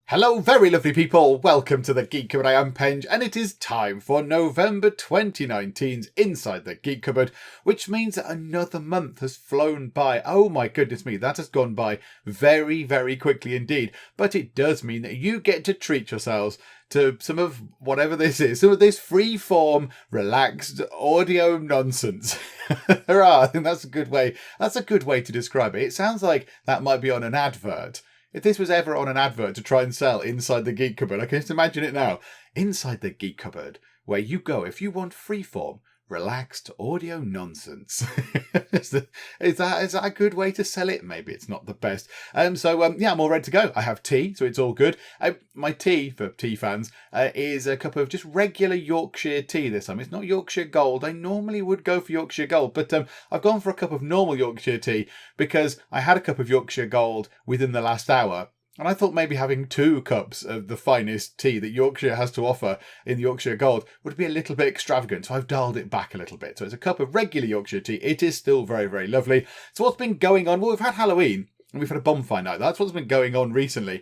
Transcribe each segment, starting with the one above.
Hello, very lovely people. Welcome to the Geek Cupboard. I am Penge, and it is time for November 2019's Inside the Geek Cupboard, which means that another month has flown by. Oh my goodness me, that has gone by very, very quickly indeed. But it does mean that you get to treat yourselves to some of whatever this is, some of this free-form, relaxed audio nonsense. Hurrah! I think that's a good way. That's a good way to describe it. It sounds like that might be on an advert. If this was ever on an advert to try and sell Inside the Geek Cupboard, I can just imagine it now. Inside the Geek Cupboard, where you go if you want freeform, relaxed audio nonsense. is that a good way to sell it? Maybe it's not the best. I'm all ready to go. I have tea, so it's all good. My tea, for tea fans, is a cup of just regular Yorkshire tea this time. It's not Yorkshire Gold. I normally would go for Yorkshire Gold, but I've gone for a cup of normal Yorkshire tea because I had a cup of Yorkshire Gold within the last hour. And I thought maybe having 2 cups of the finest tea that Yorkshire has to offer in the Yorkshire Gold would be a little bit extravagant. So I've dialed it back a little bit. So it's a cup of regular Yorkshire tea. It is still very, very lovely. So what's been going on? Well, we've had Halloween. And we've had a bonfire night. That's what's been going on recently,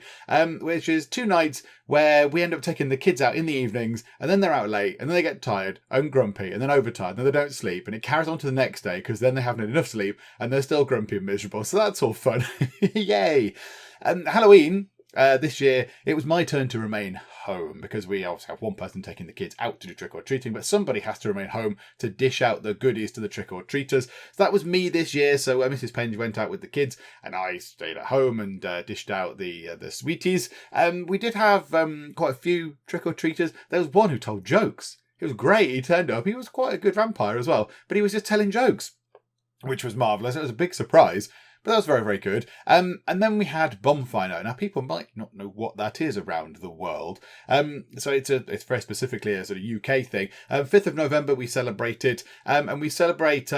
which is 2 nights where we end up taking the kids out in the evenings, and then they're out late, and then they get tired and grumpy, and then overtired, and then they don't sleep, and it carries on to the next day because then they haven't had enough sleep, and they're still grumpy and miserable. So that's all fun. Yay! Halloween. This year, it was my turn to remain home because we obviously have one person taking the kids out to do trick-or-treating, but somebody has to remain home to dish out the goodies to the trick-or-treaters. So that was me this year, so Mrs. Penge went out with the kids and I stayed at home and dished out the sweeties. We did have quite a few trick-or-treaters. There was one who told jokes. It was great. He turned up. He was quite a good vampire as well, but he was just telling jokes, which was marvellous. It was a big surprise. But that was very, very good. And then we had bonfire night. Now, people might not know what that is around the world. So it's very specifically a sort of UK thing. 5th of November, we celebrate it. And we celebrate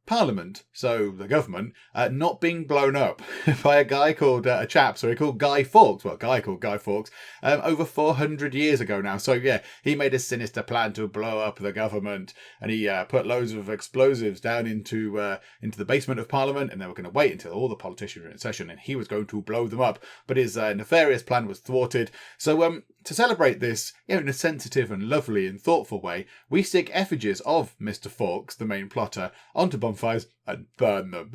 Parliament, so the government, not being blown up by a guy called, called Guy Fawkes. Well, a guy called Guy Fawkes, over 400 years ago now. So yeah, he made a sinister plan to blow up the government, and he put loads of explosives down into the basement of Parliament, and they were going to wait until all the politicians were in session, and he was going to blow them up. But his nefarious plan was thwarted. So to celebrate this, in a sensitive and lovely and thoughtful way, we stick effigies of Mr. Fawkes, the main plotter, onto bonfires and burn them.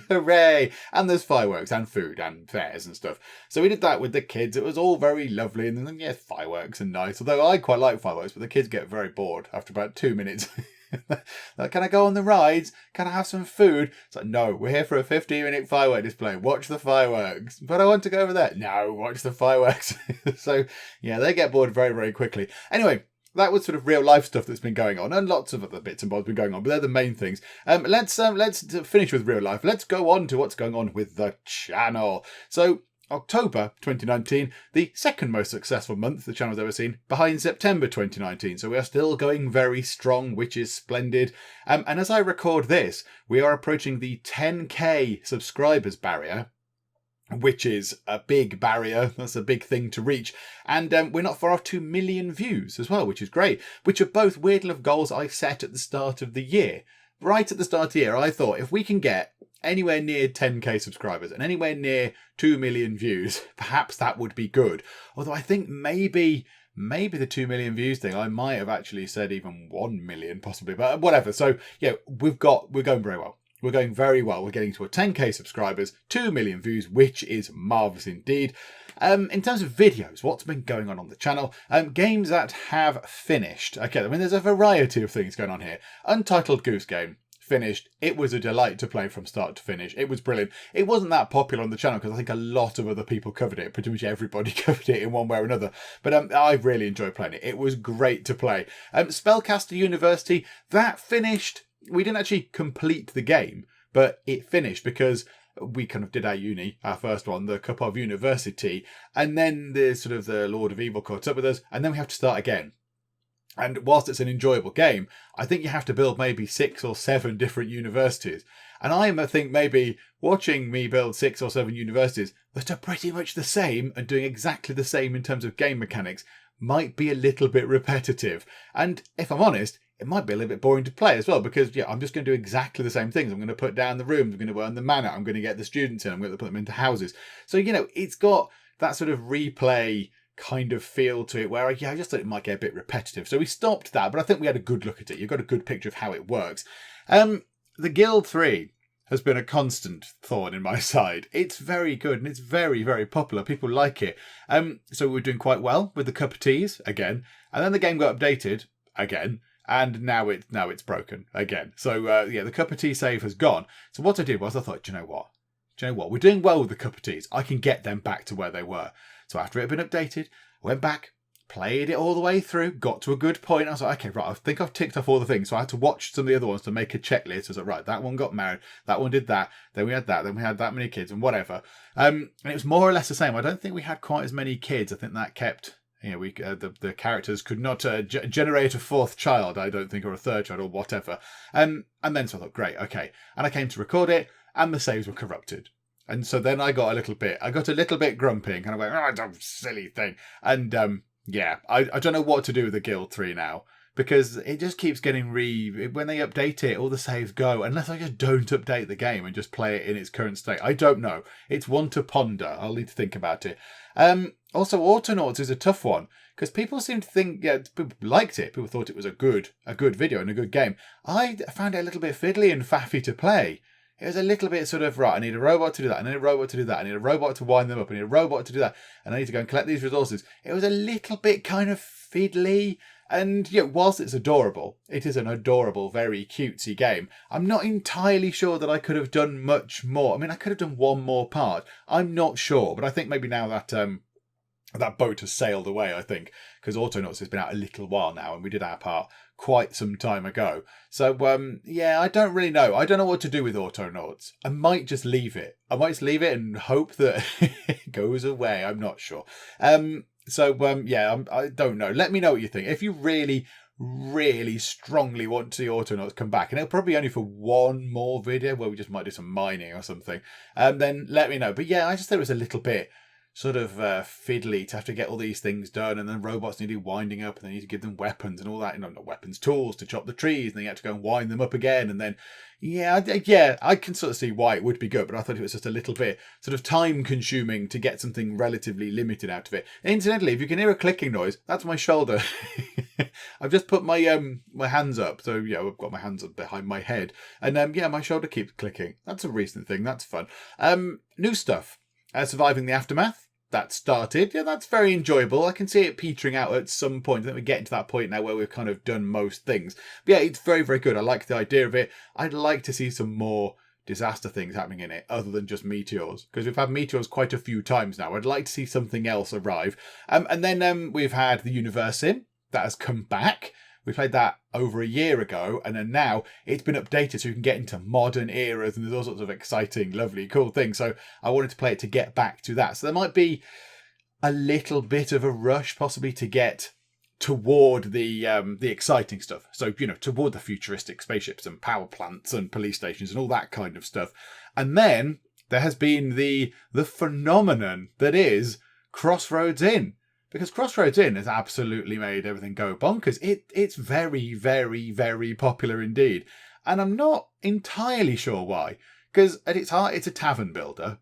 Hooray! And there's fireworks and food and fairs and stuff. So we did that with the kids. It was all very lovely. And then, yes, fireworks are nice. Although I quite like fireworks, but the kids get very bored after about 2 minutes. Like, can I go on the rides? Can I have some food? It's like, no, we're here for a 15-minute firework display. Watch the fireworks. But I want to go over there. No, watch the fireworks. So, yeah, they get bored very, very quickly. Anyway, that was sort of real life stuff that's been going on, and lots of other bits and bobs been going on, but they're the main things. Let's finish with real life. Let's go on to what's going on with the channel. So, October 2019, the second most successful month the channel's ever seen, behind September 2019. So we are still going very strong, which is splendid. And as I record this, we are approaching the 10k subscribers barrier, which is a big barrier. That's a big thing to reach. And we're not far off 2 million views as well, which is great, which are both weird enough goals I set at the start of the year. Right at the start of the year, I thought if we can get anywhere near 10k subscribers and anywhere near 2 million views, perhaps that would be good. Although I think maybe the 2 million views thing, I might have actually said even 1 million possibly, but whatever. So yeah, we're going very well. We're going very well. We're getting to a 10k subscribers, 2 million views, which is marvellous indeed. In terms of videos, what's been going on the channel? Games that have finished. Okay, I mean, there's a variety of things going on here. Untitled Goose Game. Finished. It was a delight to play from start to finish. It was brilliant. It wasn't that popular on the channel because I think a lot of other people covered it. Pretty much everybody covered it in one way or another. But I really enjoyed playing it. It was great to play. Spellcaster University, that finished. We didn't actually complete the game, but it finished because we kind of did our first one, the Cup of University, and then the Lord of Evil caught up with us, and then we have to start again. And whilst it's an enjoyable game, I think you have to build maybe 6 or 7 different universities. And I think maybe watching me build 6 or 7 universities that are pretty much the same and doing exactly the same in terms of game mechanics might be a little bit repetitive. And if I'm honest, it might be a little bit boring to play as well, because I'm just going to do exactly the same things. I'm going to put down the rooms, I'm going to earn the mana, I'm going to get the students in, I'm going to put them into houses. So, it's got that sort of replay kind of feel to it where I just thought it might get a bit repetitive. So we stopped that, but I think we had a good look at it. You've got a good picture of how it works. The Guild 3 has been a constant thorn in my side. It's very good and it's very, very popular. People like it. So we were doing quite well with the cup of teas again, and then the game got updated again, and now it's broken again. So the cup of tea save has gone. So what I did was I thought, do you know what? We're doing well with the cup of teas. I can get them back to where they were. So after it had been updated, I went back, played it all the way through, got to a good point. I was like, okay, right, I think I've ticked off all the things. So I had to watch some of the other ones to make a checklist. I was like, right, that one got married, that one did that, then we had that, then we had that many kids and whatever. And it was more or less the same. I don't think we had quite as many kids. I think that kept, the characters could not generate a fourth child, I don't think, or a third child or whatever. And then so I thought, great, okay. And I came to record it and the saves were corrupted. And so then I got a little bit grumpy and kind of went, oh, dumb silly thing. And I don't know what to do with the Guild 3 now, because it just keeps getting when they update it, all the saves go, unless I just don't update the game and just play it in its current state. I don't know. It's one to ponder. I'll need to think about it. Also, Autumnal is a tough one, because people seem to think, people liked it. People thought it was a good video and a good game. I found it a little bit fiddly and faffy to play. It was a little bit sort of, right, I need a robot to do that, I need a robot to do that, I need a robot to wind them up, I need a robot to do that, and I need to go and collect these resources. It was a little bit kind of fiddly, and whilst it's adorable, it is an adorable, very cutesy game. I'm not entirely sure that I could have done much more. I mean, I could have done one more part. I'm not sure, but I think maybe now that that boat has sailed away, I think, because Autonauts has been out a little while now, and we did our part quite some time ago. So, I don't really know. I don't know what to do with Autonauts. I might just leave it. And hope that it goes away. I'm not sure. I don't know. Let me know what you think. If you really, really strongly want to see Autonauts come back, and it'll probably only for one more video where we just might do some mining or something, then let me know. But I just thought it was a little bit sort of fiddly to have to get all these things done, and then robots need to be winding up, and they need to give them weapons and all that, not weapons, tools to chop the trees, and then you have to go and wind them up again, and then I can sort of see why it would be good, but I thought it was just a little bit sort of time consuming to get something relatively limited out of it. Incidentally, if you can hear a clicking noise, that's my shoulder. I've just put my my hands up, so I've got my hands up behind my head, and my shoulder keeps clicking. That's a recent thing. That's fun. New stuff. Surviving the Aftermath, that started. That's very enjoyable. I can see it petering out at some point. I think we're getting to that point now where we've kind of done most things. But it's very, very good. I like the idea of it. I'd like to see some more disaster things happening in it other than just meteors, because we've had meteors quite a few times now. I'd like to see something else arrive. And then we've had the Universim that has come back. We played that over a year ago, and then now it's been updated so you can get into modern eras, and there's all sorts of exciting, lovely, cool things. So I wanted to play it to get back to that. So there might be a little bit of a rush possibly to get toward the exciting stuff. So, toward the futuristic spaceships and power plants and police stations and all that kind of stuff. And then there has been the phenomenon that is Crossroads Inn. Because Crossroads Inn has absolutely made everything go bonkers. It's very, very, very popular indeed. And I'm not entirely sure why. Because at its heart, it's a tavern builder.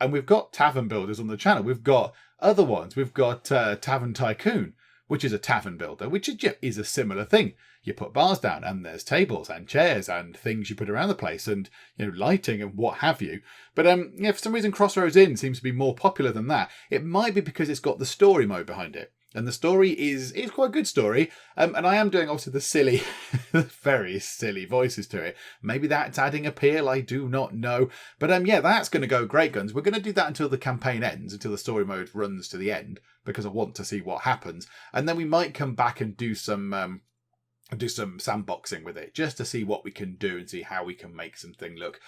And we've got tavern builders on the channel. We've got other ones. We've got Tavern Tycoon, which is a tavern builder, which is a similar thing. You put bars down and there's tables and chairs and things you put around the place and lighting and what have you. But for some reason Crossroads Inn seems to be more popular than that. It might be because it's got the story mode behind it. And the story is quite a good story. And I am doing obviously the silly, very silly voices to it. Maybe that's adding appeal, I do not know. But that's going to go great guns. We're going to do that until the campaign ends, until the story mode runs to the end, because I want to see what happens. And then we might come back and do some sandboxing with it, just to see what we can do and see how we can make something look,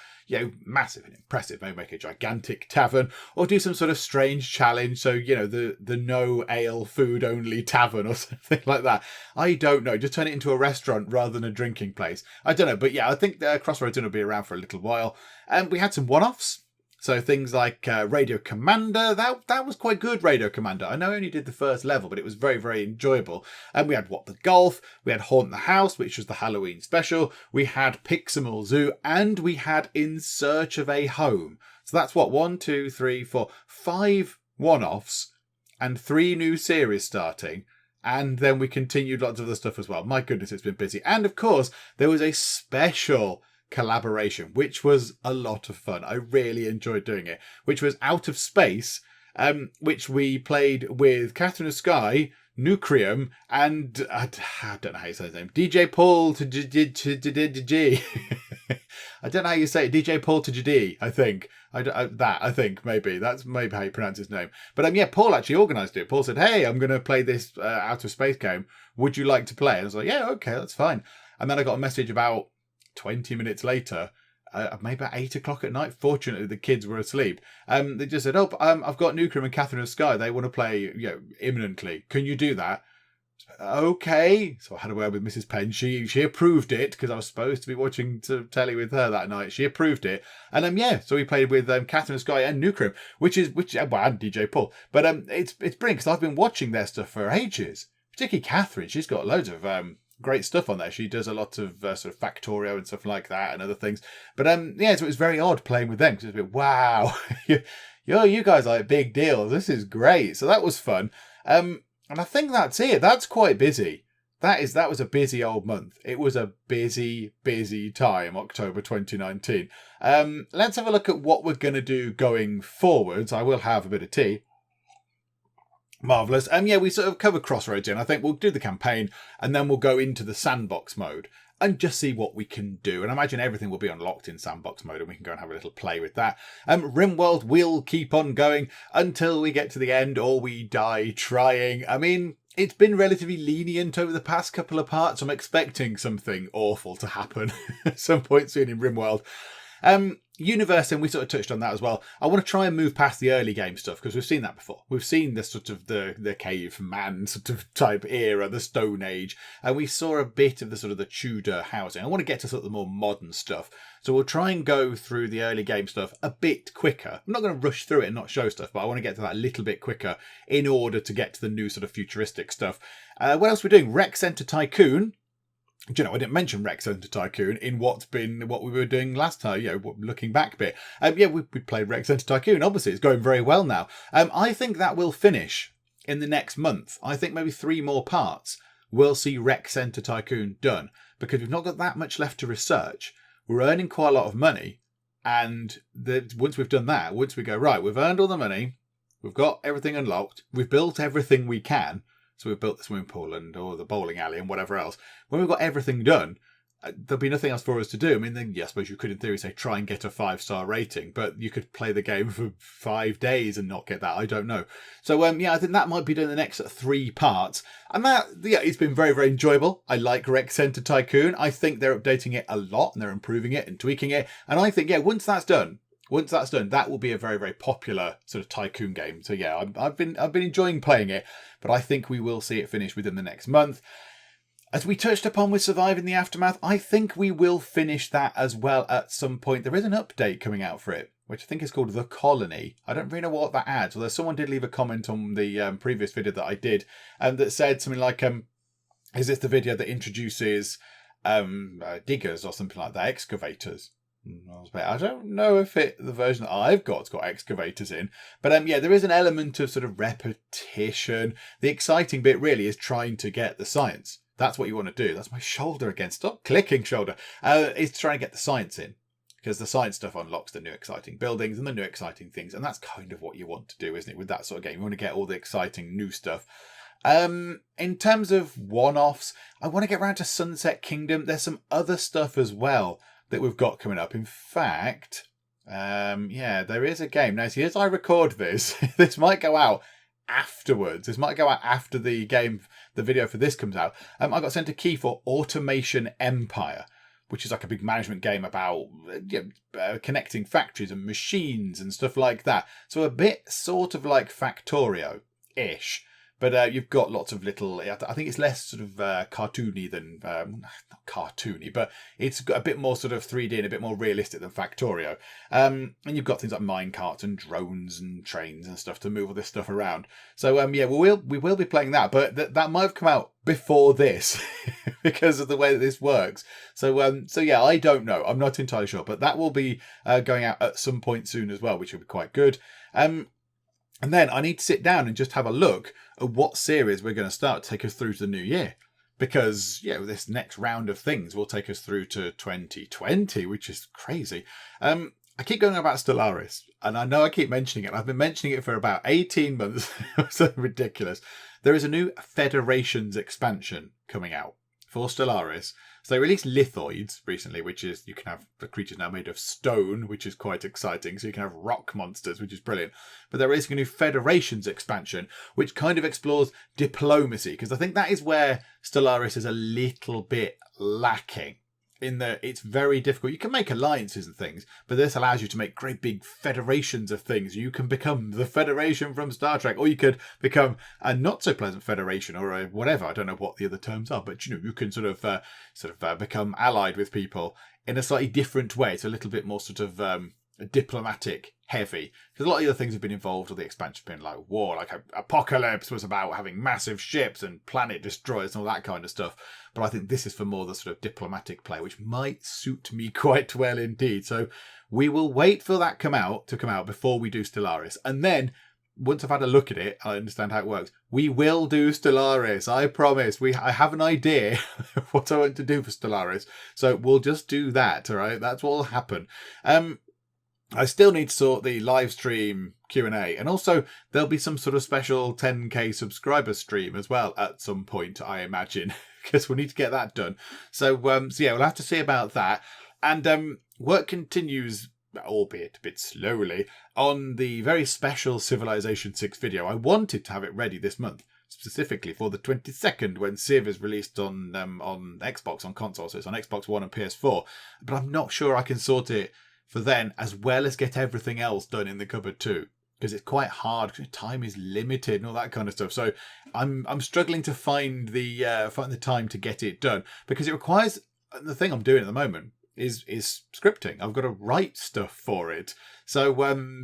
massive and impressive. Maybe make a gigantic tavern, or do some sort of strange challenge. So, the no ale food only tavern or something like that. I don't know. Just turn it into a restaurant rather than a drinking place. I don't know. But I think Crossroads will be around for a little while. And we had some one-offs. So things like Radio Commander, that was quite good, Radio Commander. I know I only did the first level, but it was very, very enjoyable. And we had What the Golf, we had Haunt the House, which was the Halloween special, we had Pixemal Zoo, and we had In Search of a Home. So that's 5 one-offs and 3 new series starting. And then we continued lots of other stuff as well. My goodness, it's been busy. And of course, there was a special collaboration, which was a lot of fun. I really enjoyed doing it, which was Out of Space, which we played with Catherine of Sky, Nucrium, and I don't know how you say his name, DJ Paul to G. I don't know how you say it, DJ Paul to GD, I think. That's maybe how you pronounce his name. But yeah, Paul actually organised it. Paul said, hey, I'm going to play this Out of Space game. Would you like to play? And I was like, yeah, okay, that's fine. And then I got a message about 20 minutes later, maybe about 8 o'clock at night. Fortunately, the kids were asleep. They just said, I've got Nuclear and Catherine of Sky. They want to play imminently. Can you do that? Okay. So I had a word with Mrs. Penge. She approved it because I was supposed to be watching telly with her that night. She approved it. And so we played with Catherine of Sky and Nuclear, and DJ Paul. But it's brilliant because I've been watching their stuff for ages. Particularly Catherine. She's got loads of great stuff on there. She does a lot of sort of Factorio and stuff like that and other things. But so it was very odd playing with them because it was a bit, wow, you guys are a big deal. This is great. So that was fun. And I think that's it. That's quite busy. That was a busy old month. It was a busy, busy time, October 2019. Let's have a look at what we're going to do going forwards. I will have a bit of tea. Marvellous. We sort of covered Crossroads in. I think we'll do the campaign and then we'll go into the sandbox mode and just see what we can do. And I imagine everything will be unlocked in sandbox mode and we can go and have a little play with that. RimWorld will keep on going until we get to the end or we die trying. I mean, it's been relatively lenient over the past couple of parts. I'm expecting something awful to happen at some point soon in RimWorld. Universe, and we sort of touched on that as well. I want to try and move past the early game stuff because we've seen that before. We've seen the sort of the caveman sort of type era, the Stone Age, and we saw a bit of the sort of the Tudor housing. I want to get to sort of the more modern stuff. So we'll try and go through the early game stuff a bit quicker. I'm not going to rush through it and not show stuff, but I want to get to that a little bit quicker in order to get to the new sort of futuristic stuff. What else are we doing? Rec Center Tycoon. Do you know, I didn't mention Rec Center Tycoon in what we were doing last time, looking back a bit. We played Rec Center Tycoon. Obviously, it's going very well now. I think that will finish in the next month. I think maybe 3 more parts will see Rec Center Tycoon done because we've not got that much left to research. We're earning quite a lot of money. And once we've done that, once we go, right, we've earned all the money, we've got everything unlocked, we've built everything we can. So we've built the swimming pool or the bowling alley and whatever else. When we've got everything done, there'll be nothing else for us to do. I mean, then, I suppose you could, in theory, say try and get a 5-star rating, but you could play the game for 5 days and not get that. I don't know. So, I think that might be doing the next 3 parts. And that, it's been very, very enjoyable. I like Rec Center Tycoon. I think they're updating it a lot and they're improving it and tweaking it. And I think, once that's done, that will be a very, very popular sort of tycoon game. So I've been enjoying playing it, but I think we will see it finish within the next month. As we touched upon with Surviving the Aftermath, I think we will finish that as well at some point. There is an update coming out for it, which I think is called The Colony. I don't really know what that adds, although someone did leave a comment on the previous video that I did that said something like, is this the video that introduces diggers or something like that, excavators? I don't know if the version that I've got's got excavators in, but there is an element of sort of repetition. The exciting bit really is trying to get the science. That's what you want to do. That's my shoulder again. Stop clicking, shoulder. It's trying to get the science in because the science stuff unlocks the new exciting buildings and the new exciting things, and that's kind of what you want to do, isn't it? With that sort of game, you want to get all the exciting new stuff. In terms of one-offs, I want to get around to Sunset Kingdom. There's some other stuff as well that we've got coming up. In fact, there is a game. Now, see, as I record this, this might go out afterwards. This might go out after the video for this comes out. I got sent a key for Automation Empire, which is like a big management game about connecting factories and machines and stuff like that. So a bit sort of like Factorio-ish. But you've got lots of little, I think it's less sort of cartoony than, not cartoony, but it's got a bit more sort of 3D and a bit more realistic than Factorio. And you've got things like minecarts and drones and trains and stuff to move all this stuff around. So, we will be playing that, but that might have come out before this because of the way that this works. So, I don't know. I'm not entirely sure, but that will be going out at some point soon as well, which will be quite good. And then I need to sit down and just have a look at what series we're going to start to take us through to the new year. Because, this next round of things will take us through to 2020, which is crazy. I keep going on about Stellaris, and I know I keep mentioning it. I've been mentioning it for about 18 months. So ridiculous. There is a new Federations expansion coming out for Stellaris. So they released Lithoids recently, which is, you can have the creatures now made of stone, which is quite exciting. So you can have rock monsters, which is brilliant. But they're releasing a new Federations expansion, which kind of explores diplomacy, because I think that is where Stellaris is a little bit lacking. In that it's very difficult. You can make alliances and things, but this allows you to make great big federations of things. You can become the Federation from Star Trek, or you could become a not so pleasant Federation, or a whatever. I don't know what the other terms are, but you can sort of become allied with people in a slightly different way. It's a little bit more sort of diplomatic heavy, because a lot of the other things have been involved, or the expansion been like war, like Apocalypse was about having massive ships and planet destroyers and all that kind of stuff. But I think this is for more the sort of diplomatic play, which might suit me quite well indeed. So we will wait for that to come out before we do Stellaris, and then once I've had a look at it, I understand how it works. We will do Stellaris. I promise. I have an idea of what I want to do for Stellaris, so we'll just do that. All right, that's what will happen. I still need to sort the live stream Q&A, and also there'll be some sort of special 10k subscriber stream as well at some point, I imagine, because we'll need to get that done. So we'll have to see about that. And work continues, albeit a bit slowly, on the very special Civilization 6 video. I wanted to have it ready this month, specifically for the 22nd, when Civ is released on Xbox, on console, so it's on Xbox One and PS4. But I'm not sure I can sort it for then, as well as get everything else done in the cupboard too, because it's quite hard, because time is limited and all that kind of stuff. So I'm struggling to find the time to get it done, because it requires, the thing I'm doing at the moment is scripting. I've got to write stuff for it. So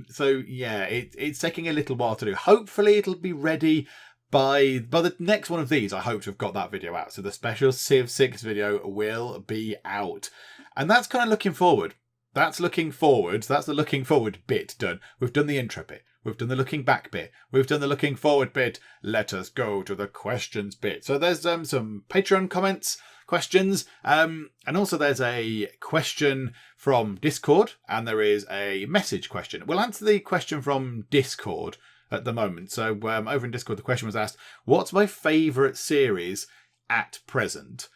it's taking a little while to do. Hopefully it'll be ready by the next one of these. I hope to have got that video out. So the special Civ 6 video will be out, and that's kind of looking forward. That's looking forward. That's the looking forward bit done. We've done the intro bit. We've done the looking back bit. We've done the looking forward bit. Let us go to the questions bit. So there's some Patreon questions, and also there's a question from Discord, and there is a message question. We'll answer the question from Discord at the moment. So over in Discord, the question was asked, what's my favourite series at present?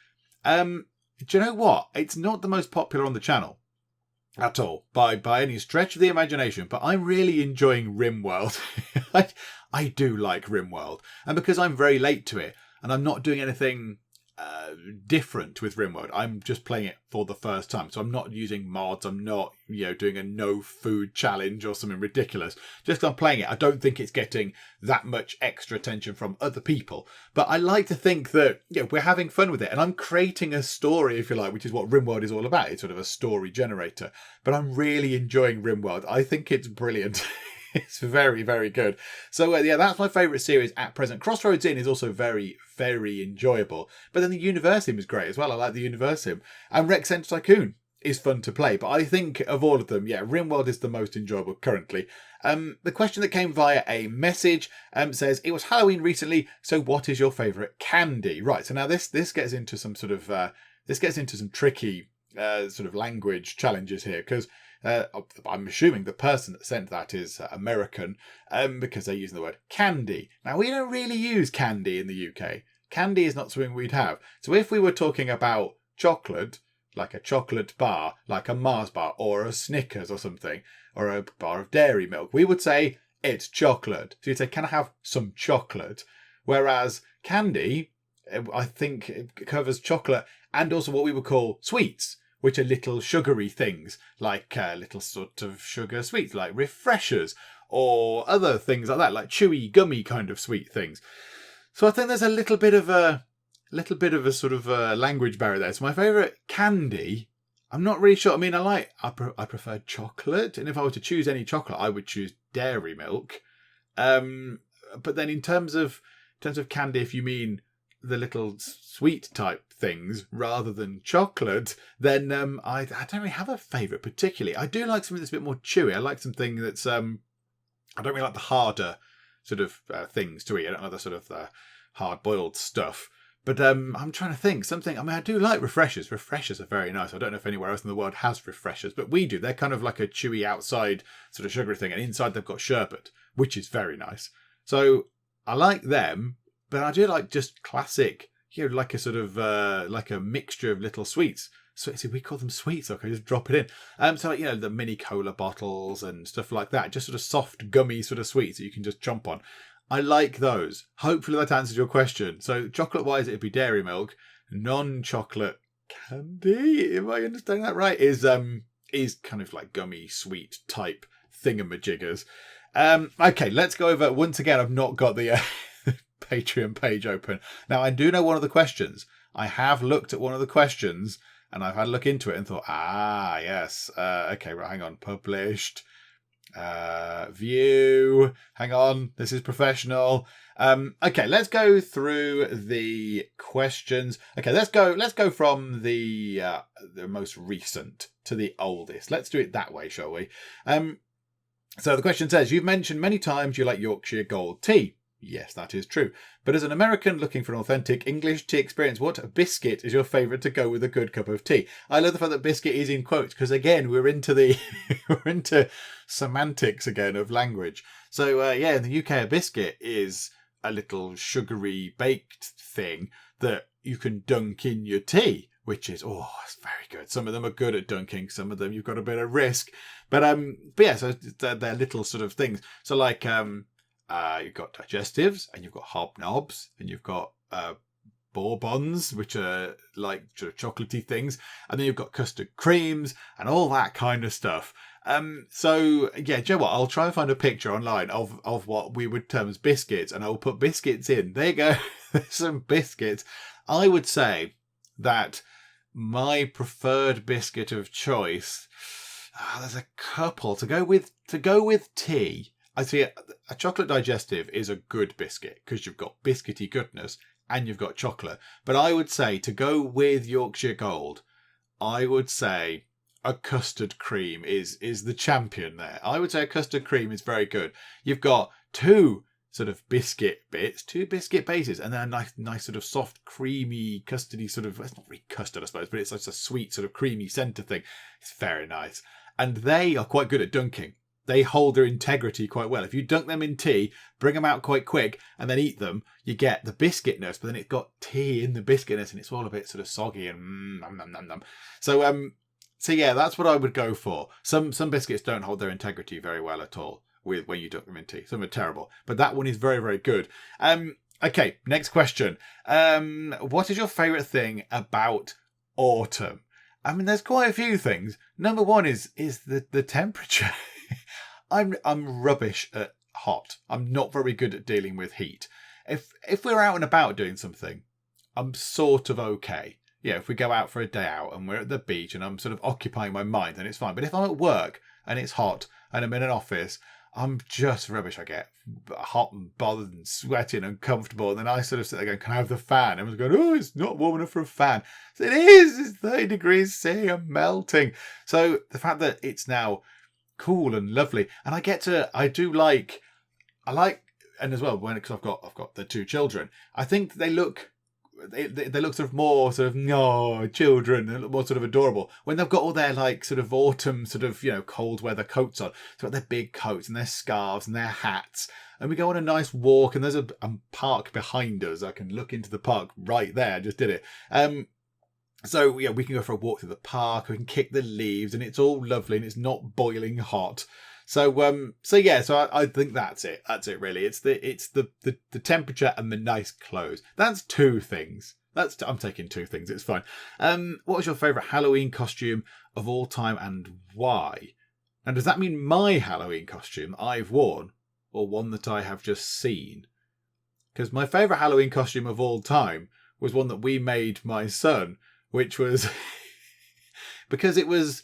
Do you know what? It's not the most popular on the channel at all, by any stretch of the imagination, but I'm really enjoying RimWorld. I do like RimWorld, and because I'm very late to it, and I'm not doing anything different with RimWorld, I'm just playing it for the first time, so I'm not using mods, I'm not doing a no food challenge or something ridiculous. Just 'cause I'm playing it, I don't think it's getting that much extra attention from other people, but I like to think that we're having fun with it, and I'm creating a story, if you like, which is what RimWorld is all about. It's sort of a story generator, but I'm really enjoying RimWorld. I think it's brilliant. It's very, very good. So that's my favourite series at present. Crossroads Inn is also very, very enjoyable. But then the Universium is great as well. I like the Universium. And Rec Center Tycoon is fun to play. But I think of all of them, RimWorld is the most enjoyable currently. The question that came via a message says, it was Halloween recently, so what is your favourite candy? Right, so now this gets into some sort of some tricky sort of language challenges here, because I'm assuming the person that sent that is American, because they're using the word candy. Now, we don't really use candy in the UK. Candy is not something we'd have. So if we were talking about chocolate, like a chocolate bar, like a Mars bar or a Snickers or something, or a bar of dairy milk, we would say it's chocolate. So you'd say, can I have some chocolate? Whereas candy, I think it covers chocolate and also what we would call sweets, which are little sugary things, like little sort of sugar sweets, like refreshers, or other things like that, like chewy, gummy kind of sweet things. So I think there's a little bit of a sort of language barrier there. So my favourite candy, I'm not really sure. I mean, I prefer chocolate, and if I were to choose any chocolate, I would choose dairy milk. But then in terms of candy, if you mean the little sweet type things rather than chocolate, then I don't really have a favourite particularly. I do like something that's a bit more chewy. I like something that's I don't really like the harder sort of things to eat. I don't know the sort of hard-boiled stuff. But I'm trying to think something. I mean, I do like refreshers. Refreshers are very nice. I don't know if anywhere else in the world has refreshers, but we do. They're kind of like a chewy outside sort of sugary thing, and inside they've got sherbet, which is very nice. So I like them, but I do like just classic, like a sort of like a mixture of little sweets. So we call them sweets. Okay, just drop it in. So the mini cola bottles and stuff like that, just sort of soft, gummy sort of sweets that you can just chomp on. I like those. Hopefully that answers your question. So chocolate-wise, it'd be dairy milk. Non-chocolate candy, if I understand that right, is kind of like gummy, sweet type thingamajiggers. Okay, let's go over. Once again, I've not got the Patreon page open. Now, I do know one of the questions. I have looked at one of the questions, and I've had a look into it and thought, yes. Okay, right, hang on. Published. View. Hang on. This is professional. Okay, let's go through the questions. Okay, let's go from the most recent to the oldest. Let's do it that way, shall we? So the question says, you've mentioned many times you like Yorkshire Gold tea. Yes, that is true. But as an American looking for an authentic English tea experience, what biscuit is your favourite to go with a good cup of tea? I love the fact that biscuit is in quotes because, again, we're into we're into semantics again of language. So, in the UK, a biscuit is a little sugary baked thing that you can dunk in your tea, which is, it's very good. Some of them are good at dunking. Some of them you've got a bit of risk. But yeah, so they're little sort of things. So like... you've got digestives, and you've got hobnobs, and you've got bourbons, which are like sort of chocolatey things, and then you've got custard creams and all that kind of stuff. So yeah, do you know what? I'll try and find a picture online of what we would term as biscuits, and I'll put biscuits in. There you go. There's some biscuits. I would say that my preferred biscuit of choice. There's a couple to go with. To go with tea. I see a chocolate digestive is a good biscuit because you've got biscuity goodness and you've got chocolate. But I would say to go with Yorkshire Gold, I would say a custard cream is the champion there. I would say a custard cream is very good. You've got two sort of biscuit bits, two biscuit bases, and then a nice sort of soft, creamy, custardy sort of, it's not really custard, I suppose, but it's like a sweet sort of creamy centre thing. It's very nice. And they are quite good at dunking. They hold their integrity quite well. If you dunk them in tea, bring them out quite quick, and then eat them, you get the biscuitness, but then it's got tea in the biscuitness, and it's all a bit sort of soggy and nom, nom, nom, nom. So yeah, that's what I would go for. Some biscuits don't hold their integrity very well at all when you dunk them in tea. Some are terrible, but that one is very, very good. Okay, next question. What is your favourite thing about autumn? I mean, there's quite a few things. Number one is the temperature. I'm rubbish at hot. I'm not very good at dealing with heat. If we're out and about doing something, I'm sort of okay. Yeah, if we go out for a day out and we're at the beach and I'm sort of occupying my mind, then it's fine. But if I'm at work and it's hot and I'm in an office, I'm just rubbish. I get hot and bothered and sweaty and uncomfortable. And then I sort of sit there going, can I have the fan? Everyone's going, oh, it's not warm enough for a fan. So it is. It's 30 degrees C. I'm melting. So the fact that it's now cool and lovely, and I like, and as well, because I've got the two children, I think they look sort of more sort of children, they look more sort of adorable when they've got all their like sort of autumn sort of cold weather coats on. They've got their big coats and their scarves and their hats, and we go on a nice walk, and there's a park behind us. I can look into the park right there. I just did it. So yeah, we can go for a walk through the park. We can kick the leaves, and it's all lovely, and it's not boiling hot. So I think that's it. That's it, really. It's the temperature and the nice clothes. That's two things. I'm taking two things. It's fine. What was your favourite Halloween costume of all time, and why? And does that mean my Halloween costume I've worn, or one that I have just seen? Because my favourite Halloween costume of all time was one that we made my son, which was because it was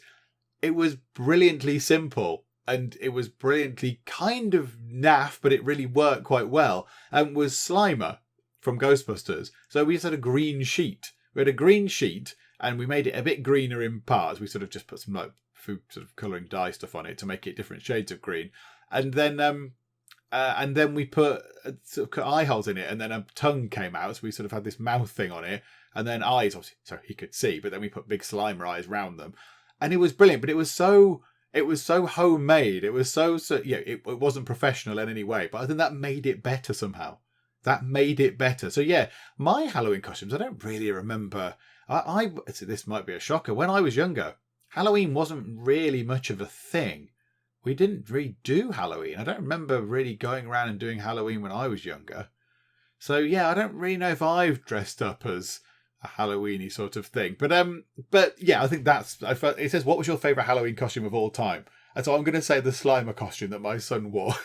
brilliantly simple, and it was brilliantly kind of naff, but it really worked quite well, and was Slimer from Ghostbusters. So we just had a green sheet. We had a green sheet, and we made it a bit greener in parts. We sort of just put some like food sort of colouring dye stuff on it to make it different shades of green. And then and then we put sort of cut eye holes in it, and then a tongue came out, so we sort of had this mouth thing on it, and then eyes, obviously, so he could see. But then we put big Slimer eyes round them, and it was brilliant. But it was so homemade. It was so it wasn't professional in any way. But I think that made it better somehow. That made it better. So yeah, my Halloween costumes, I don't really remember. I this might be a shocker. When I was younger, Halloween wasn't really much of a thing. We didn't really do Halloween. I don't remember really going around and doing Halloween when I was younger. So yeah, I don't really know if I've dressed up as a Halloweeny sort of thing. But yeah, I think it says, what was your favourite Halloween costume of all time? And so I'm going to say the Slimer costume that my son wore.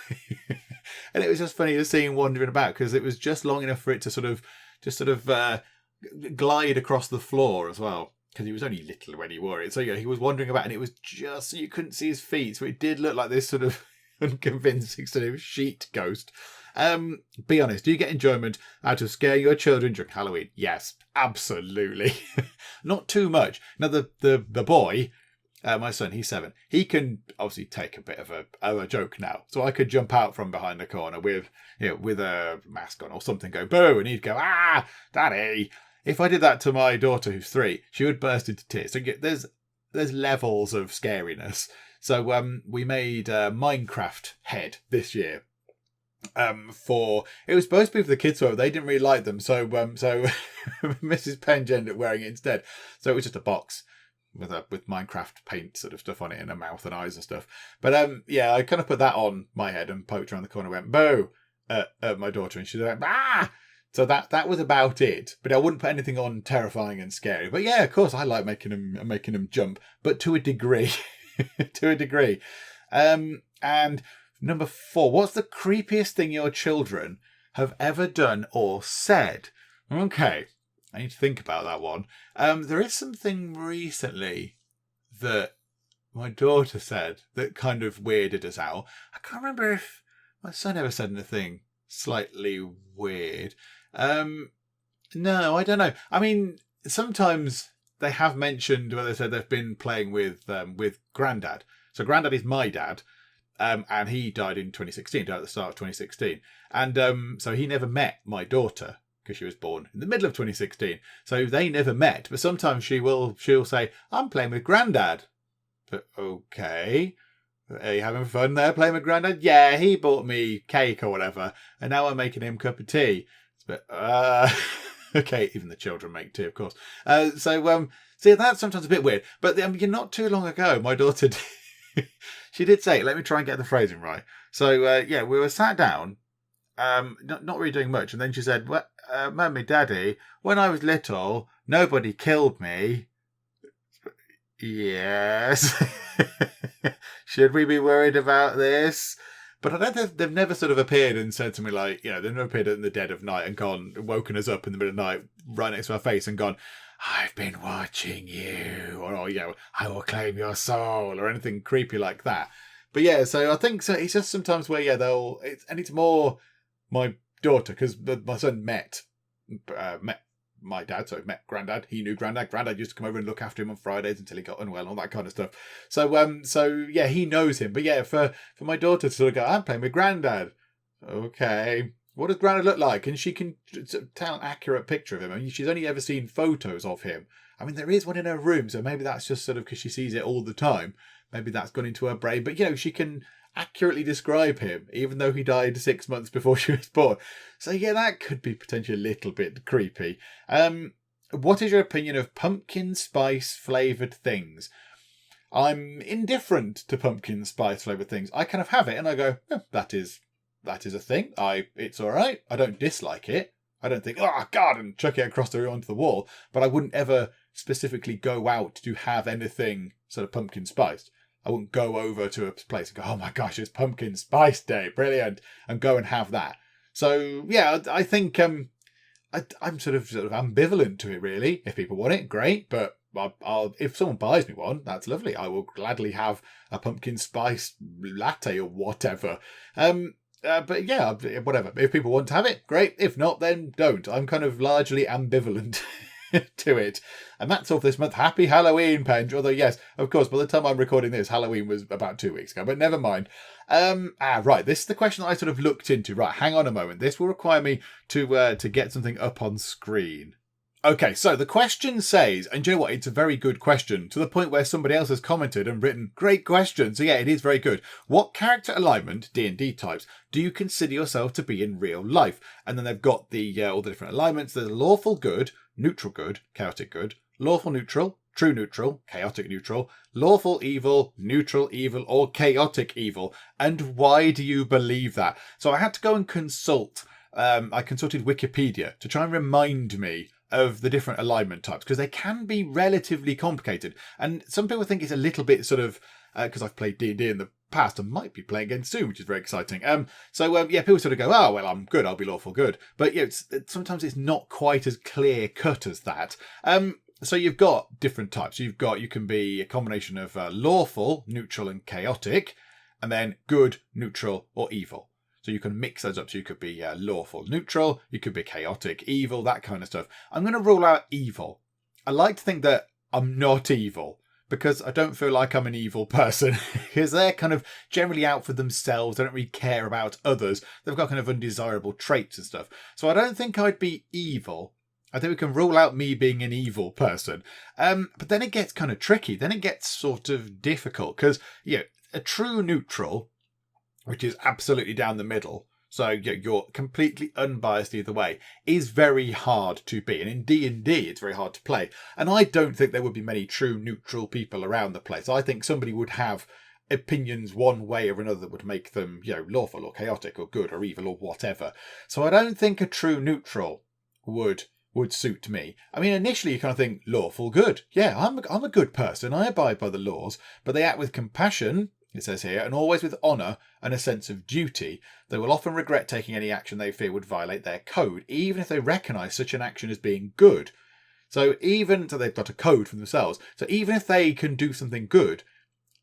And it was just funny to see him wandering about, because it was just long enough for it to sort of glide across the floor as well. Because he was only little when he wore it. So yeah, he was wandering about, and it was just so you couldn't see his feet. So it did look like this sort of unconvincing sort of sheet ghost. Be honest, do you get enjoyment out of scaring your children during Halloween? Yes, absolutely. Not too much. Now the boy, my son, he's 7. He can obviously take a bit of a joke now. So I could jump out from behind the corner with a mask on or something, go boo, and he'd go, ah, daddy. If I did that to my daughter, who's 3, she would burst into tears. So there's levels of scariness. So we made a Minecraft head this year. It was supposed to be for the kids, so they didn't really like them. So Mrs. Penge ended up wearing it instead. So it was just a box with Minecraft paint sort of stuff on it, and a mouth and eyes and stuff. But yeah, I kind of put that on my head and poked around the corner and went boo at my daughter, and she went ah. So that was about it. But I wouldn't put anything on terrifying and scary. But yeah, of course, I like making them jump, but to a degree. To a degree. And number 4, what's the creepiest thing your children have ever done or said? Okay, I need to think about that one. There is something recently that my daughter said that kind of weirded us out. I can't remember if my son ever said anything slightly weird. No, I don't know. I mean, sometimes they have mentioned where they said they've been playing with Grandad. So Grandad is my dad, and he died in 2016, died at the start of 2016. And so he never met my daughter, because she was born in the middle of 2016. So they never met. But sometimes she'll say, I'm playing with Grandad. But okay. Are you having fun there playing with Grandad? Yeah, he bought me cake or whatever, and now I'm making him a cup of tea. But okay, even the children make tea, of course. So that's sometimes a bit weird. But not too long ago, my daughter she did say, let me try and get the phrasing right. So yeah, we were sat down, not really doing much, and then she said, well, Mummy, Daddy, when I was little, nobody killed me. Yes. Should we be worried about this? But I don't think they've never sort of appeared and said to me like, they've never appeared in the dead of night and woken us up in the middle of the night right next to our face and gone, I've been watching you, or I will claim your soul, or anything creepy like that. But yeah, so I think so. It's just sometimes where it's more my daughter, because my son met my dad, so he met Grandad. He knew Grandad. Grandad used to come over and look after him on Fridays until he got unwell and all that kind of stuff. So yeah, he knows him. But yeah, for my daughter to sort of go, I'm playing with Grandad. Okay, what does Grandad look like? And she can tell an accurate picture of him. I mean, she's only ever seen photos of him. I mean, there is one in her room, so maybe that's just sort of because she sees it all the time. Maybe that's gone into her brain. But she can accurately describe him, even though he died 6 months before she was born. So yeah, that could be potentially a little bit creepy. What is your opinion of pumpkin spice flavoured things? I'm indifferent to pumpkin spice flavoured things. I kind of have it and I go, that is a thing. It's all right. I don't dislike it. I don't think, oh God, and chuck it across the room onto the wall. But I wouldn't ever specifically go out to have anything sort of pumpkin spiced. I wouldn't go over to a place and go, oh my gosh, it's pumpkin spice day, brilliant, and go and have that. So yeah, I think I'm sort of ambivalent to it really. If people want it, great, but if someone buys me one, that's lovely. I will gladly have a pumpkin spice latte or whatever. But yeah, whatever. If people want to have it, great. If not, then don't. I'm kind of largely ambivalent to it. And that's all for this month. Happy Halloween, Penge. Although, yes, of course, by the time I'm recording this, Halloween was about 2 weeks ago, but never mind. Right, this is the question that I sort of looked into. Right, hang on a moment. This will require me to get something up on screen. Okay, so the question says, and do you know what? It's a very good question, to the point where somebody else has commented and written, great question. So yeah, it is very good. What character alignment, D&D types, do you consider yourself to be in real life? And then they've got the all the different alignments. There's lawful good, neutral good, chaotic good, lawful neutral, true neutral, chaotic neutral, lawful evil, neutral evil, or chaotic evil. And why do you believe that? So I had to go and consult. I consulted Wikipedia to try and remind me of the different alignment types, because they can be relatively complicated. And some people think it's a little bit sort of, because I've played D&D in the past and might be playing again soon, which is very exciting. Yeah, people sort of go, oh, well, I'm good, I'll be lawful good. But yeah, sometimes it's not quite as clear cut as that. So you've got different types. You can be a combination of lawful, neutral, and chaotic, and then good, neutral, or evil. So you can mix those up. So you could be lawful, neutral. You could be chaotic, evil, that kind of stuff. I'm going to rule out evil. I like to think that I'm not evil, because I don't feel like I'm an evil person. Because they're kind of generally out for themselves. They don't really care about others. They've got kind of undesirable traits and stuff. So I don't think I'd be evil. I think we can rule out me being an evil person. But then it gets kind of tricky. Then it gets sort of difficult. Because, a true neutral, which is absolutely down the middle, so you're completely unbiased either way, is very hard to be. And in D&D, it's very hard to play. And I don't think there would be many true neutral people around the place. I think somebody would have opinions one way or another that would make them, lawful or chaotic or good or evil or whatever. So I don't think a true neutral would suit me. I mean, initially you kind of think lawful good. Yeah, I'm a good person. I abide by the laws, but they act with compassion, it says here, and always with honour and a sense of duty. They will often regret taking any action they fear would violate their code, even if they recognise such an action as being good. So they've got a code for themselves. So even if they can do something good,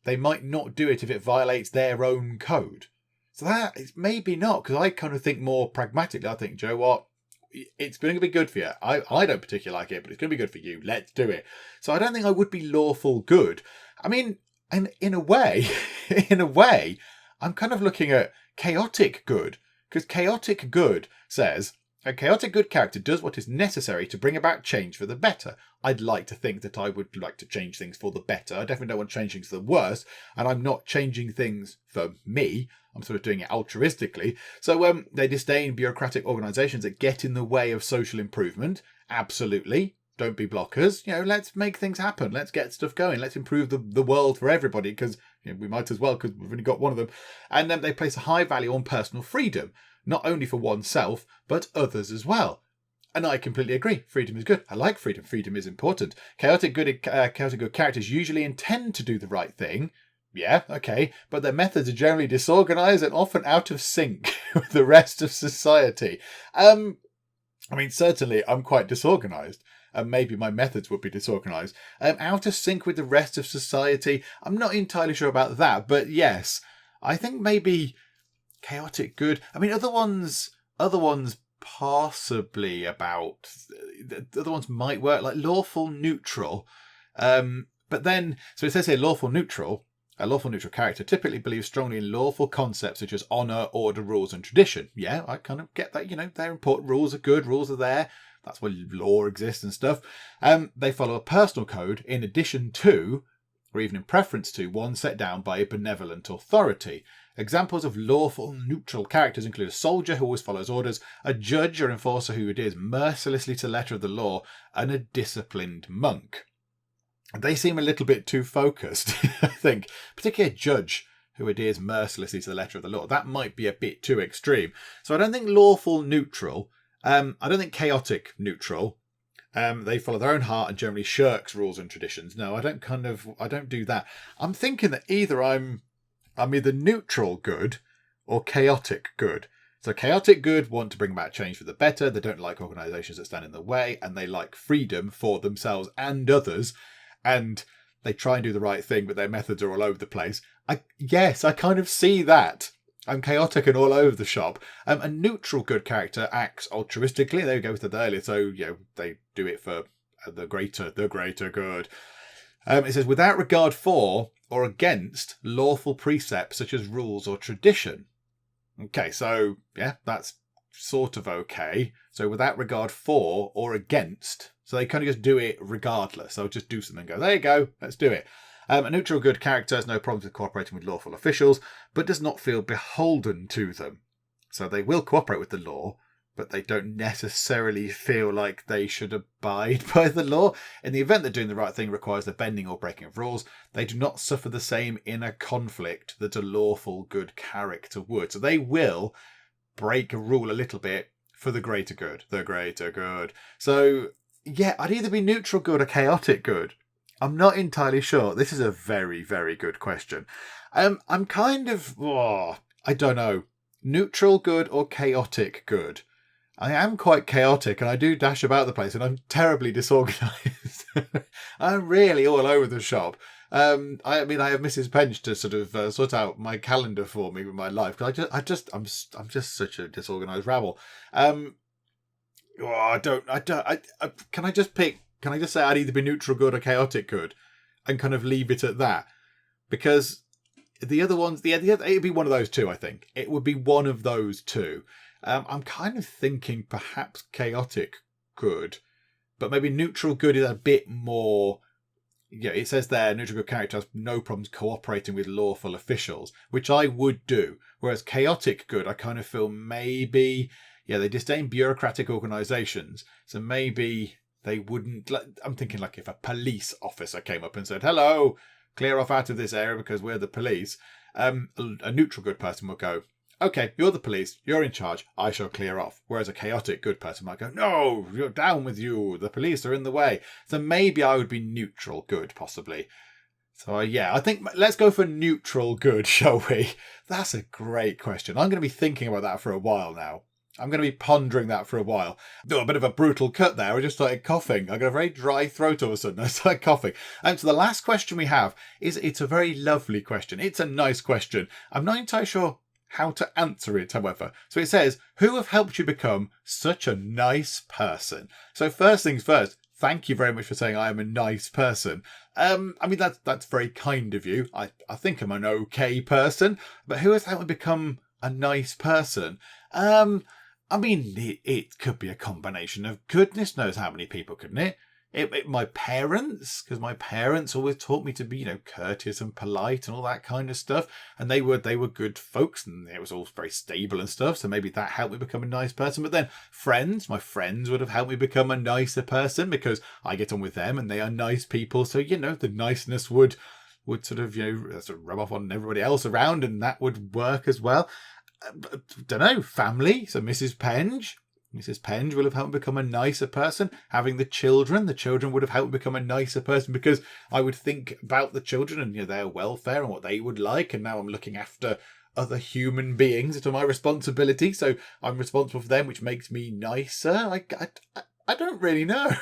they might not do it if it violates their own code. So that is maybe not, because I kind of think more pragmatically. I think, Joe, what? It's going to be good for you. I don't particularly like it, but it's going to be good for you. Let's do it. So I don't think I would be lawful good. I mean, and in a way, I'm kind of looking at chaotic good, because chaotic good says a chaotic good character does what is necessary to bring about change for the better. I'd like to think that I would like to change things for the better. I definitely don't want to change things for the worse, and I'm not changing things for me. I'm sort of doing it altruistically. So they disdain bureaucratic organisations that get in the way of social improvement. Absolutely. Don't be blockers. Let's make things happen. Let's get stuff going. Let's improve the world for everybody, because we might as well, because we've only got one of them. And they place a high value on personal freedom, not only for oneself, but others as well. And I completely agree. Freedom is good. I like freedom. Freedom is important. Chaotic good characters usually intend to do the right thing. Yeah, okay, but their methods are generally disorganised and often out of sync with the rest of society. I mean, certainly I'm quite disorganised. And maybe my methods would be disorganised. Out of sync with the rest of society, I'm not entirely sure about that. But yes, I think maybe chaotic good. I mean, other ones possibly about. The other ones might work, like lawful neutral. But then, so it says here lawful neutral. A lawful neutral character typically believes strongly in lawful concepts such as honour, order, rules and tradition. Yeah, I kind of get that. They're important. Rules are good. Rules are there. That's why law exists and stuff. They follow a personal code in addition to, or even in preference to, one set down by a benevolent authority. Examples of lawful neutral characters include a soldier who always follows orders, a judge or enforcer who adheres mercilessly to the letter of the law, and a disciplined monk. They seem a little bit too focused, I think. Particularly a judge who adheres mercilessly to the letter of the law. That might be a bit too extreme. So I don't think lawful neutral. I don't think chaotic neutral. They follow their own heart and generally shirks rules and traditions. No, I don't do that. I'm thinking that either I'm either neutral good or chaotic good. So chaotic good want to bring about change for the better. They don't like organisations that stand in the way, and they like freedom for themselves and others. And they try and do the right thing, but their methods are all over the place. I kind of see that. I'm chaotic and all over the shop. A neutral good character acts altruistically. There we go with that earlier. So, they do it for the greater good. It says, without regard for or against lawful precepts such as rules or tradition. Okay, so yeah, that's sort of okay. So without regard for or against. So they kind of just do it regardless. They'll just do something and go, there you go, let's do it. A neutral good character has no problems with cooperating with lawful officials, but does not feel beholden to them. So they will cooperate with the law, but they don't necessarily feel like they should abide by the law. In the event that doing the right thing requires the bending or breaking of rules, they do not suffer the same inner conflict that a lawful good character would. So they will break a rule a little bit for the greater good. The greater good. So, yeah, I'd either be neutral good or chaotic good. I'm not entirely sure. This is a very, very good question. I'm kind of, I don't know, neutral good or chaotic good. I am quite chaotic and I do dash about the place and I'm terribly disorganised. I'm really all over the shop. I have Mrs. Penge to sort of sort out my calendar for me with my life, because I'm just such a disorganised rabble. Can I just pick? Can I just say I'd either be neutral good or chaotic good, and kind of leave it at that? Because the other ones, it'd be one of those two. I think it would be one of those two. I'm kind of thinking perhaps chaotic good, but maybe neutral good is a bit more. Yeah, it says there, neutral good character has no problems cooperating with lawful officials, which I would do. Whereas chaotic good, I kind of feel maybe, they disdain bureaucratic organisations, so maybe they wouldn't. I'm thinking like if a police officer came up and said, "Hello, clear off out of this area because we're the police," a neutral good person would go, "Okay, you're the police, you're in charge, I shall clear off." Whereas a chaotic good person might go, "No, you're down with you, the police are in the way." So maybe I would be neutral good, possibly. So I think let's go for neutral good, shall we? That's a great question. I'm going to be thinking about that for a while now. I'm going to be pondering that for a while. Do a bit of a brutal cut there. I just started coughing. I got a very dry throat all of a sudden. I started coughing. And so the last question we have it's a very lovely question. It's a nice question. I'm not entirely sure how to answer it, however. So it says, who have helped you become such a nice person? So first things first, thank you very much for saying I am a nice person. That's very kind of you. I think I'm an okay person, but who has helped me become a nice person? It could be a combination of goodness knows how many people, couldn't it? My parents, because my parents always taught me to be, courteous and polite and all that kind of stuff. And they were good folks and it was all very stable and stuff. So maybe that helped me become a nice person. But then my friends would have helped me become a nicer person because I get on with them and they are nice people. So, the niceness would sort of rub off on everybody else around and that would work as well. Don't know, family. So Mrs. Penge will have helped me become a nicer person. Having the children would have helped me become a nicer person because I would think about the children and their welfare and what they would like. And now I'm looking after other human beings. It's my responsibility. So I'm responsible for them, which makes me nicer. I don't really know.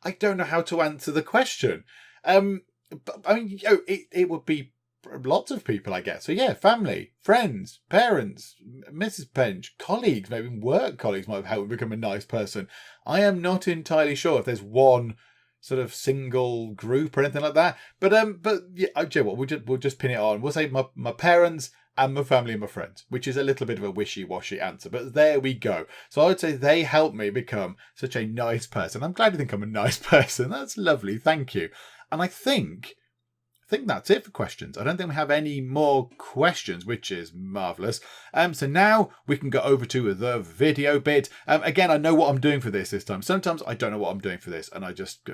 I don't know how to answer the question. It would be lots of people, I guess. So yeah, family, friends, parents, Mrs. Penge, colleagues, maybe work colleagues might have helped me become a nice person. I am not entirely sure if there's one sort of single group or anything like that. But yeah, do you know what? We'll just pin it on. We'll say my parents and my family and my friends, which is a little bit of a wishy-washy answer, but there we go. So I would say they helped me become such a nice person. I'm glad you think I'm a nice person. That's lovely. Thank you. And I think that's it for questions. I don't think we have any more questions, which is marvellous. So now we can go over to the video bit. Again, I know what I'm doing for this time. Sometimes I don't know what I'm doing for this and I just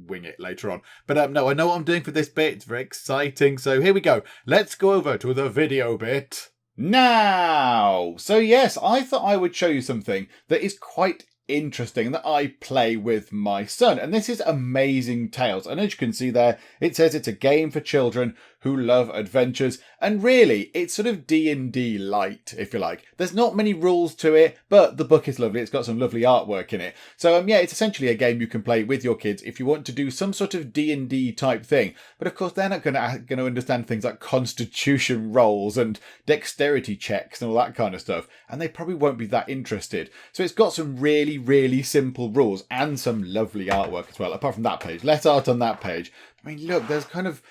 wing it later on. But no, I know what I'm doing for this bit. It's very exciting. So here we go. Let's go over to the video bit now. So yes, I thought I would show you something that is quite interesting that I play with my son, and this is Amazing Tales, and as you can see there, it says it's a game for children who love adventures. And really, it's sort of D&D light, if you like. There's not many rules to it, but the book is lovely. It's got some lovely artwork in it. So yeah, it's essentially a game you can play with your kids if you want to do some sort of D&D type thing. But of course, they're not going to understand things like constitution rolls and dexterity checks and all that kind of stuff. And they probably won't be that interested. So it's got some really, really simple rules and some lovely artwork as well. Apart from that page, less art on that page. I mean, look, there's kind of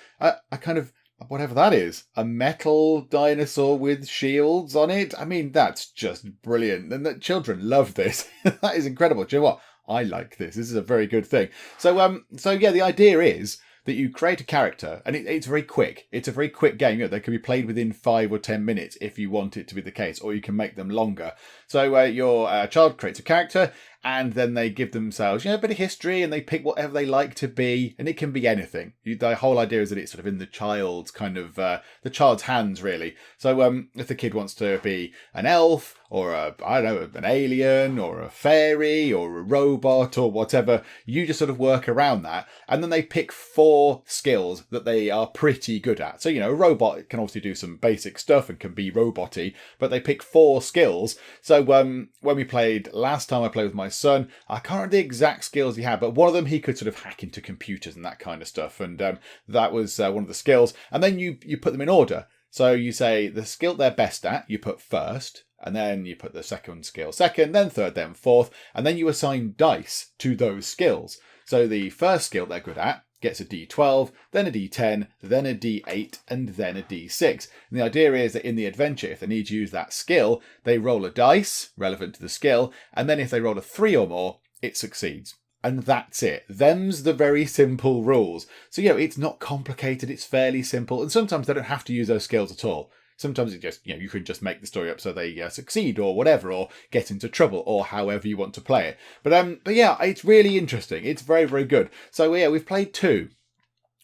whatever that is, a metal dinosaur with shields on it. I mean, that's just brilliant. And the children love this. That is incredible. Do you know what? I like this. This is a very good thing. So yeah, the idea is that you create a character, and it's very quick. It's a very quick game. They can be played within 5 or 10 minutes if you want it to be the case, or you can make them longer. So your child creates a character, and then they give themselves, a bit of history, and they pick whatever they like to be, and it can be anything. The whole idea is that it's sort of in the child's the child's hands, really. So if the kid wants to be an elf, or an alien, or a fairy, or a robot, or whatever, you just sort of work around that, and then they pick 4 skills that they are pretty good at. So, a robot can obviously do some basic stuff and can be roboty, but they pick 4 skills. So when we played last time, I played with my son, I can't remember the exact skills he had, but one of them he could sort of hack into computers and that kind of stuff, and that was one of the skills. And then you put them in order. So you say the skill they're best at, you put first, and then you put the second skill second, then third, then fourth, and then you assign dice to those skills. So the first skill they're good at gets a D12, then a D10, then a D8, and then a D6. And the idea is that in the adventure, if they need to use that skill, they roll a dice relevant to the skill, and then if they roll a 3 or more, it succeeds. And that's it. Them's the very simple rules. So, it's not complicated, it's fairly simple, and sometimes they don't have to use those skills at all. Sometimes it just, you can just make the story up so they succeed or whatever, or get into trouble, or however you want to play it. But yeah, it's really interesting. It's very, very good. So yeah, we've played 2.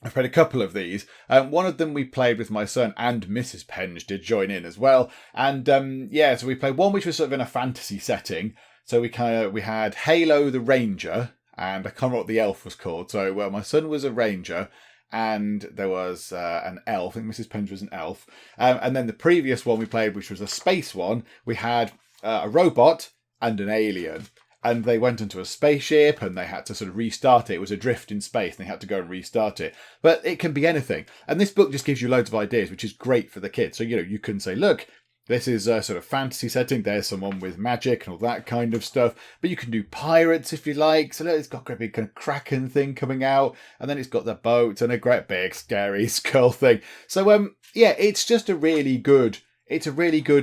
I've played a couple of these. One of them we played with my son, and Mrs. Penge did join in as well. And so we played one which was sort of in a fantasy setting. So we had Halo the Ranger, and I can't remember what the elf was called. So my son was a ranger, and there was an elf. I think Mrs. Penge was an elf. And then the previous one we played, which was a space one, we had a robot and an alien. And they went into a spaceship, and they had to sort of restart it. It was adrift in space, and they had to go and restart it. But it can be anything. And this book just gives you loads of ideas, which is great for the kids. So, you can say, look, this is a sort of fantasy setting. There's someone with magic and all that kind of stuff. But you can do pirates if you like. So look, it's got a great big kind of kraken thing coming out. And then it's got the boat and a great big scary skull thing. So it's just a really good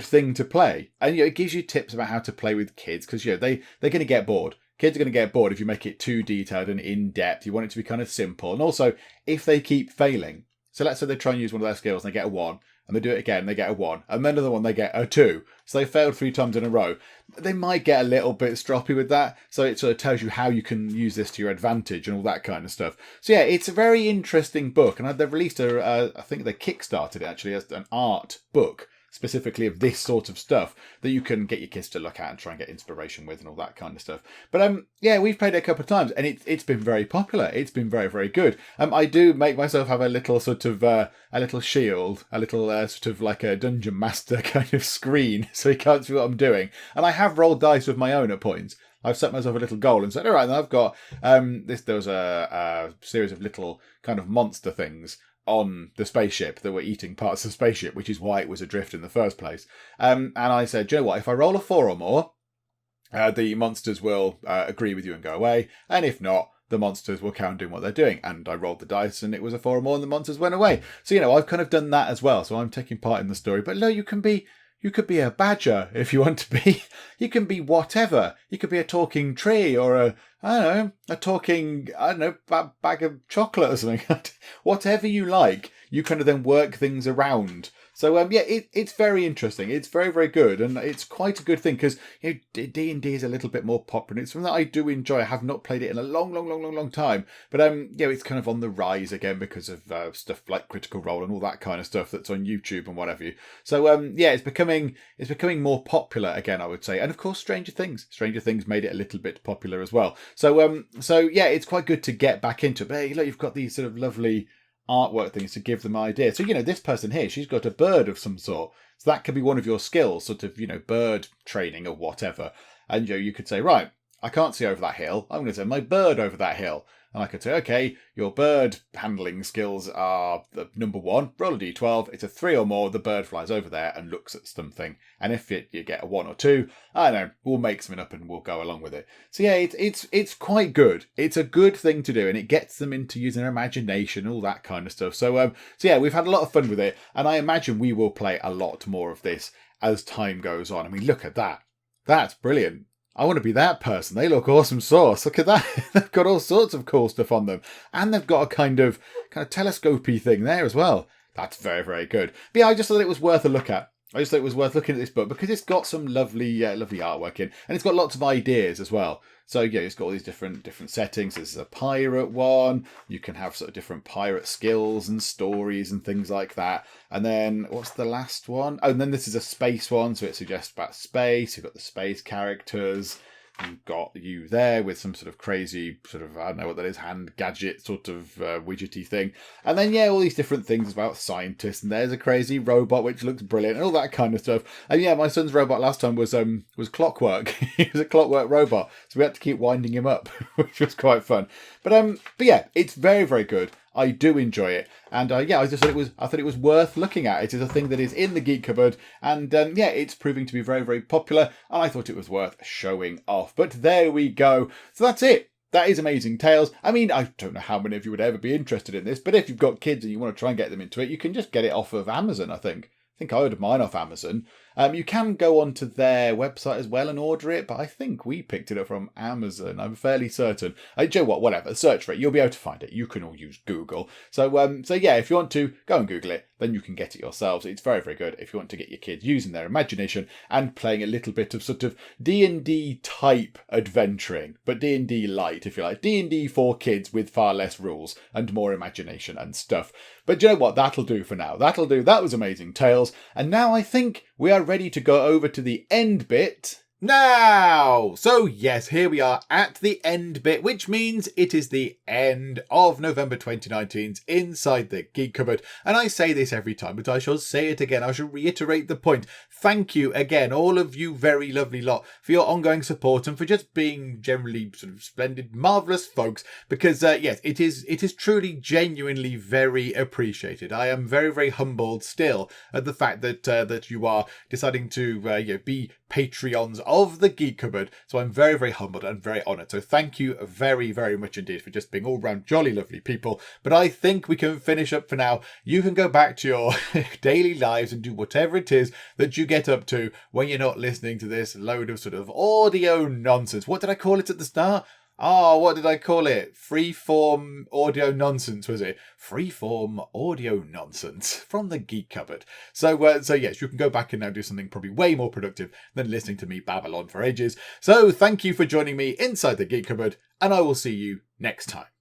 thing to play. And it gives you tips about how to play with kids. Because they're going to get bored. Kids are going to get bored if you make it too detailed and in-depth. You want it to be kind of simple. And also, if they keep failing. So let's say they try and use one of their skills and they get a 1. And they do it again, they get a 1. And then another one, they get a 2. So they failed 3 times in a row. They might get a little bit stroppy with that. So it sort of tells you how you can use this to your advantage and all that kind of stuff. So yeah, it's a very interesting book. And they've released I think they kickstarted it actually as an art book, specifically of this sort of stuff that you can get your kids to look at and try and get inspiration with and all that kind of stuff. But we've played it a couple of times, and it's been very popular. It's been very, very good. I do make myself have a little sort of a little shield, a little sort of like a dungeon master kind of screen, so he can't see what I'm doing. And I have rolled dice with my own at points. I've set myself a little goal and said, all right, then I've got there was a series of little kind of monster things on the spaceship that were eating parts of the spaceship, which is why it was adrift in the first place. And I said, do you know what? If I roll a 4 or more, the monsters will agree with you and go away. And if not, the monsters will carry on doing what they're doing. And I rolled the dice and it was a 4 or more and the monsters went away. So, I've kind of done that as well. So I'm taking part in the story. But no, you could be a badger if you want to be. You can be whatever. You could be a talking tree or a talking, bag of chocolate or something. Whatever you like, you kind of then work things around. So, it's very interesting. It's very, very good. And it's quite a good thing because, D&D is a little bit more popular. It's something that I do enjoy. I have not played it in a long time. But, it's kind of on the rise again because of stuff like Critical Role and all that kind of stuff that's on YouTube and whatever you. So, it's becoming more popular again, I would say. And, of course, Stranger Things. Stranger Things made it a little bit popular as well. So, it's quite good to get back into it. But, hey, look, you've got these sort of lovely artwork things to give them ideas. So, this person here, she's got a bird of some sort. So that could be one of your skills, sort of, bird training or whatever. And, you could say, right, I can't see over that hill. I'm going to send my bird over that hill. And I could say, okay, your bird handling skills are number 1, roll a d12. It's a 3 or more. The bird flies over there and looks at something. And if you get a 1 or 2, I don't know, we'll make something up and we'll go along with it. So yeah, it's quite good. It's a good thing to do, and it gets them into using their imagination, all that kind of stuff. So yeah, we've had a lot of fun with it, and I imagine we will play a lot more of this as time goes on. I mean, look at that. That's brilliant. I want to be that person. They look awesome sauce. Look at that. They've got all sorts of cool stuff on them. And they've got a kind of telescopy thing there as well. That's very, very good. But yeah, I just thought it was worth a look at. I just thought it was worth looking at this book because it's got some lovely artwork in. And it's got lots of ideas as well. So yeah, it's got all these different settings. There's a pirate one. You can have sort of different pirate skills and stories and things like that. And then what's the last one? Oh, and then this is a space one. So it suggests about space. You've got the space characters. You've got you there with some sort of crazy sort of, I don't know what that is, hand gadget sort of widgety thing. And then, yeah, all these different things about scientists. And there's a crazy robot which looks brilliant and all that kind of stuff. And yeah, my son's robot last time was clockwork. He was a clockwork robot. So we had to keep winding him up, which was quite fun. But yeah, it's very, very good. I do enjoy it, and yeah, I thought it was worth looking at. It is a thing that is in the Geek Cupboard, and yeah, it's proving to be very, very popular, and I thought it was worth showing off. But there we go. So that's it. That is Amazing Tales. I mean, I don't know how many of you would ever be interested in this, but if you've got kids and you want to try and get them into it, you can just get it off of Amazon, I think. I ordered mine off Amazon. You can go onto their website as well and order it, but I think we picked it up from Amazon. I'm fairly certain. Do you know what? Whatever. Search for it. You'll be able to find it. You can all use Google. So yeah, if you want to go and Google it, then you can get it yourselves. It's very, very good if you want to get your kids using their imagination and playing a little bit of sort of D&D type adventuring, but D&D light, if you like. D&D for kids with far less rules and more imagination and stuff. But do you know what? That'll do for now. That'll do. That was Amazing Tales. And now I think we are ready to go over to the end bit. Now! So yes, here we are at the end bit, which means it is the end of November 2019's Inside the Geek Cupboard. And I say this every time, but I shall say it again. I shall reiterate the point. Thank you again, all of you very lovely lot, for your ongoing support and for just being generally sort of splendid, marvellous folks. Because yes, it is truly, genuinely very appreciated. I am very, very humbled still at the fact that that you are deciding to be Patreons of the Geek Cupboard. So I'm very, very humbled and very honoured. So thank you very, very much indeed for just being all round jolly lovely people. But I think we can finish up for now. You can go back to your daily lives and do whatever it is that you get up to when you're not listening to this load of sort of audio nonsense. What did I call it at the start? What did I call it? Freeform audio nonsense, was it? Freeform audio nonsense from the Geek Cupboard. So yes, you can go back and now do something probably way more productive than listening to me babble on for ages. So thank you for joining me inside the Geek Cupboard, and I will see you next time.